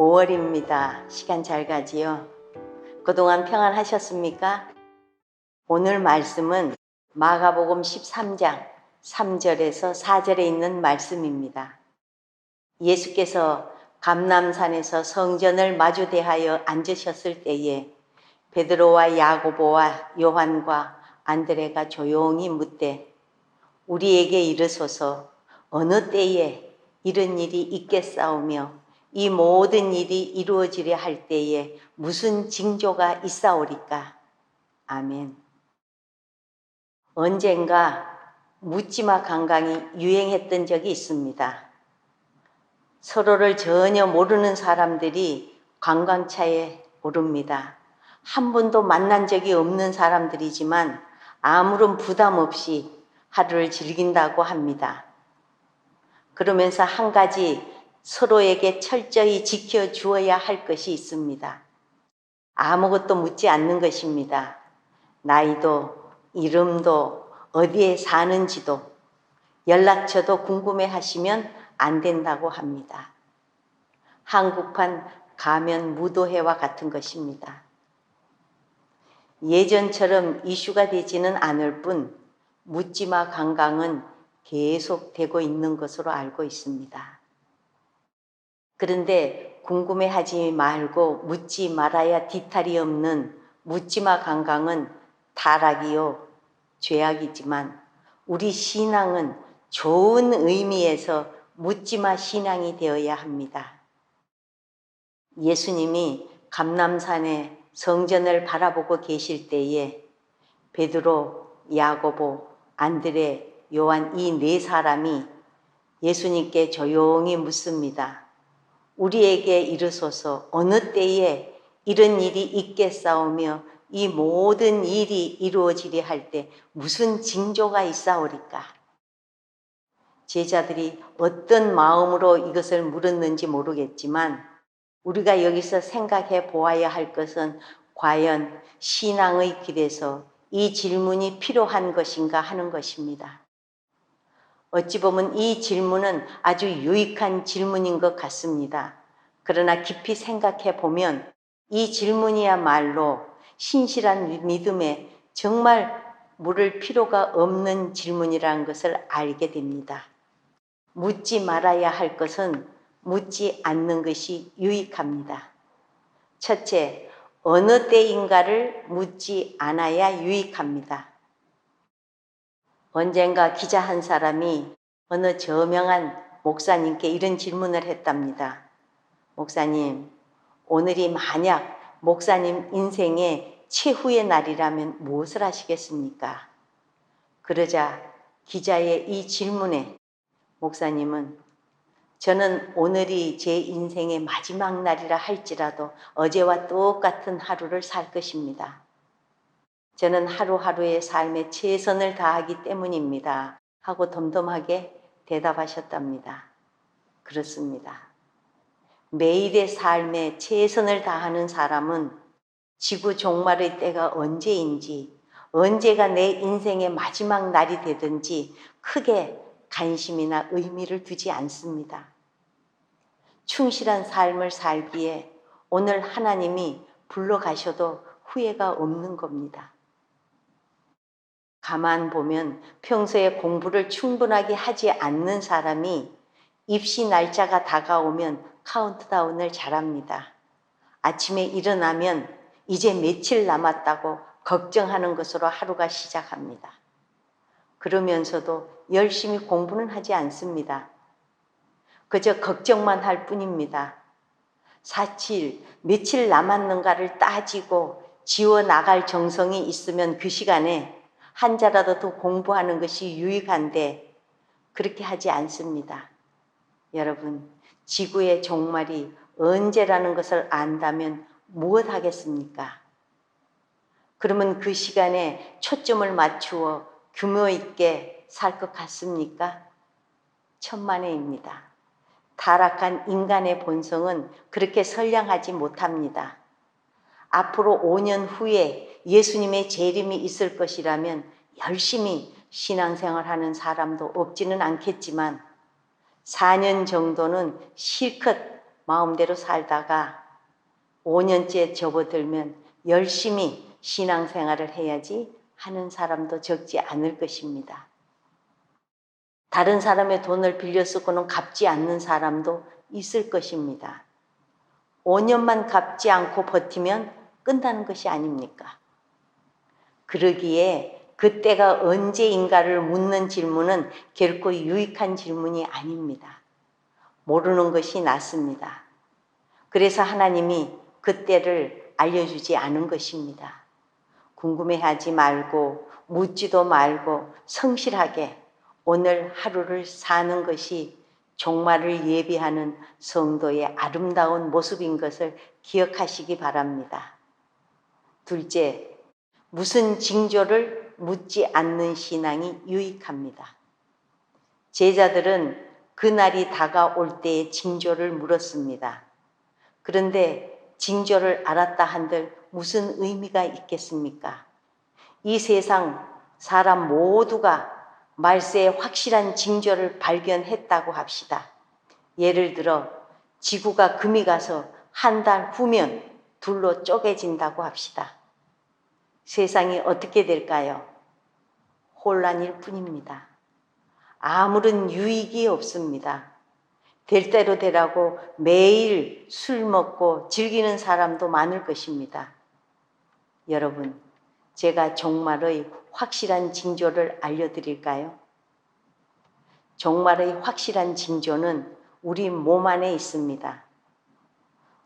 5월입니다. 시간 잘 가지요? 그동안 평안하셨습니까? 오늘 말씀은 마가복음 13장 3절에서 4절에 있는 말씀입니다. 예수께서 감람산에서 성전을 마주대하여 앉으셨을 때에 베드로와 야고보와 요한과 안드레가 조용히 묻되 우리에게 이르소서 어느 때에 이런 일이 있겠사오며 이 모든 일이 이루어지려 할 때에 무슨 징조가 있사오리까? 아멘. 언젠가 묻지마 관광이 유행했던 적이 있습니다. 서로를 전혀 모르는 사람들이 관광차에 오릅니다. 한 번도 만난 적이 없는 사람들이지만 아무런 부담 없이 하루를 즐긴다고 합니다. 그러면서 한 가지 서로에게 철저히 지켜주어야 할 것이 있습니다. 아무것도 묻지 않는 것입니다. 나이도, 이름도, 어디에 사는지도, 연락처도 궁금해 하시면 안 된다고 합니다. 한국판 가면 무도회와 같은 것입니다. 예전처럼 이슈가 되지는 않을 뿐 묻지마 관광은 계속되고 있는 것으로 알고 있습니다. 그런데 궁금해하지 말고 묻지 말아야 뒤탈이 없는 묻지마 관광은 타락이요 죄악이지만 우리 신앙은 좋은 의미에서 묻지마 신앙이 되어야 합니다. 예수님이 감람산에 성전을 바라보고 계실 때에 베드로, 야고보, 안드레, 요한 이 네 사람이 예수님께 조용히 묻습니다. 우리에게 이르소서 어느 때에 이런 일이 있겠사오며 이 모든 일이 이루어지려 할 때 무슨 징조가 있사오리까? 제자들이 어떤 마음으로 이것을 물었는지 모르겠지만 우리가 여기서 생각해 보아야 할 것은 과연 신앙의 길에서 이 질문이 필요한 것인가 하는 것입니다. 어찌 보면 이 질문은 아주 유익한 질문인 것 같습니다. 그러나 깊이 생각해 보면 이 질문이야말로 신실한 믿음에 정말 물을 필요가 없는 질문이라는 것을 알게 됩니다. 묻지 말아야 할 것은 묻지 않는 것이 유익합니다. 첫째, 어느 때인가를 묻지 않아야 유익합니다. 언젠가 기자 한 사람이 어느 저명한 목사님께 이런 질문을 했답니다. 목사님, 오늘이 만약 목사님 인생의 최후의 날이라면 무엇을 하시겠습니까? 그러자 기자의 이 질문에 목사님은 저는 오늘이 제 인생의 마지막 날이라 할지라도 어제와 똑같은 하루를 살 것입니다. 저는 하루하루의 삶에 최선을 다하기 때문입니다. 하고 덤덤하게 대답하셨답니다. 그렇습니다. 매일의 삶에 최선을 다하는 사람은 지구 종말의 때가 언제인지, 언제가 내 인생의 마지막 날이 되든지 크게 관심이나 의미를 두지 않습니다. 충실한 삶을 살기에 오늘 하나님이 불러가셔도 후회가 없는 겁니다. 가만 보면 평소에 공부를 충분하게 하지 않는 사람이 입시 날짜가 다가오면 카운트다운을 잘합니다. 아침에 일어나면 이제 며칠 남았다고 걱정하는 것으로 하루가 시작합니다. 그러면서도 열심히 공부는 하지 않습니다. 그저 걱정만 할 뿐입니다. 사실 며칠 남았는가를 따지고 지워나갈 정성이 있으면 그 시간에 한 자라도 더 공부하는 것이 유익한데 그렇게 하지 않습니다. 여러분, 지구의 종말이 언제라는 것을 안다면 무엇 하겠습니까? 그러면 그 시간에 초점을 맞추어 규모 있게 살 것 같습니까? 천만에입니다. 타락한 인간의 본성은 그렇게 선량하지 못합니다. 앞으로 5년 후에 예수님의 재림이 있을 것이라면 열심히 신앙생활하는 사람도 없지는 않겠지만 4년 정도는 실컷 마음대로 살다가 5년째 접어들면 열심히 신앙생활을 해야지 하는 사람도 적지 않을 것입니다. 다른 사람의 돈을 빌려 쓰고는 갚지 않는 사람도 있을 것입니다. 5년만 갚지 않고 버티면 끝나는 것이 아닙니까? 그러기에 그때가 언제인가를 묻는 질문은 결코 유익한 질문이 아닙니다. 모르는 것이 낫습니다. 그래서 하나님이 그때를 알려주지 않은 것입니다. 궁금해하지 말고 묻지도 말고 성실하게 오늘 하루를 사는 것이 종말을 예비하는 성도의 아름다운 모습인 것을 기억하시기 바랍니다. 둘째, 무슨 징조를 묻지 않는 신앙이 유익합니다. 제자들은 그날이 다가올 때의 징조를 물었습니다. 그런데 징조를 알았다 한들 무슨 의미가 있겠습니까? 이 세상 사람 모두가 말세의 확실한 징조를 발견했다고 합시다. 예를 들어 지구가 금이 가서 한 달 후면 둘로 쪼개진다고 합시다. 세상이 어떻게 될까요? 혼란일 뿐입니다. 아무런 유익이 없습니다. 될 대로 되라고 매일 술 먹고 즐기는 사람도 많을 것입니다. 여러분, 제가 종말의 확실한 징조를 알려드릴까요? 종말의 확실한 징조는 우리 몸 안에 있습니다.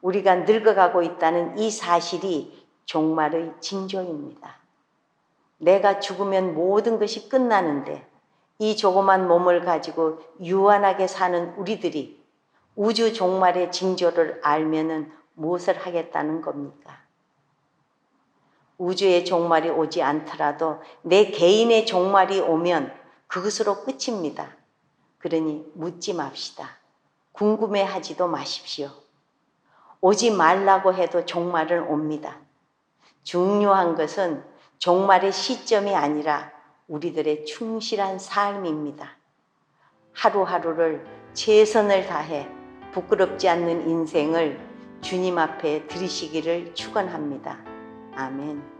우리가 늙어가고 있다는 이 사실이 종말의 징조입니다. 내가 죽으면 모든 것이 끝나는데 이 조그만 몸을 가지고 유한하게 사는 우리들이 우주 종말의 징조를 알면은 무엇을 하겠다는 겁니까? 우주의 종말이 오지 않더라도 내 개인의 종말이 오면 그것으로 끝입니다. 그러니 묻지 맙시다. 궁금해하지도 마십시오. 오지 말라고 해도 종말은 옵니다. 중요한 것은 종말의 시점이 아니라 우리들의 충실한 삶입니다. 하루하루를 최선을 다해 부끄럽지 않는 인생을 주님 앞에 드리시기를 축원합니다. 아멘.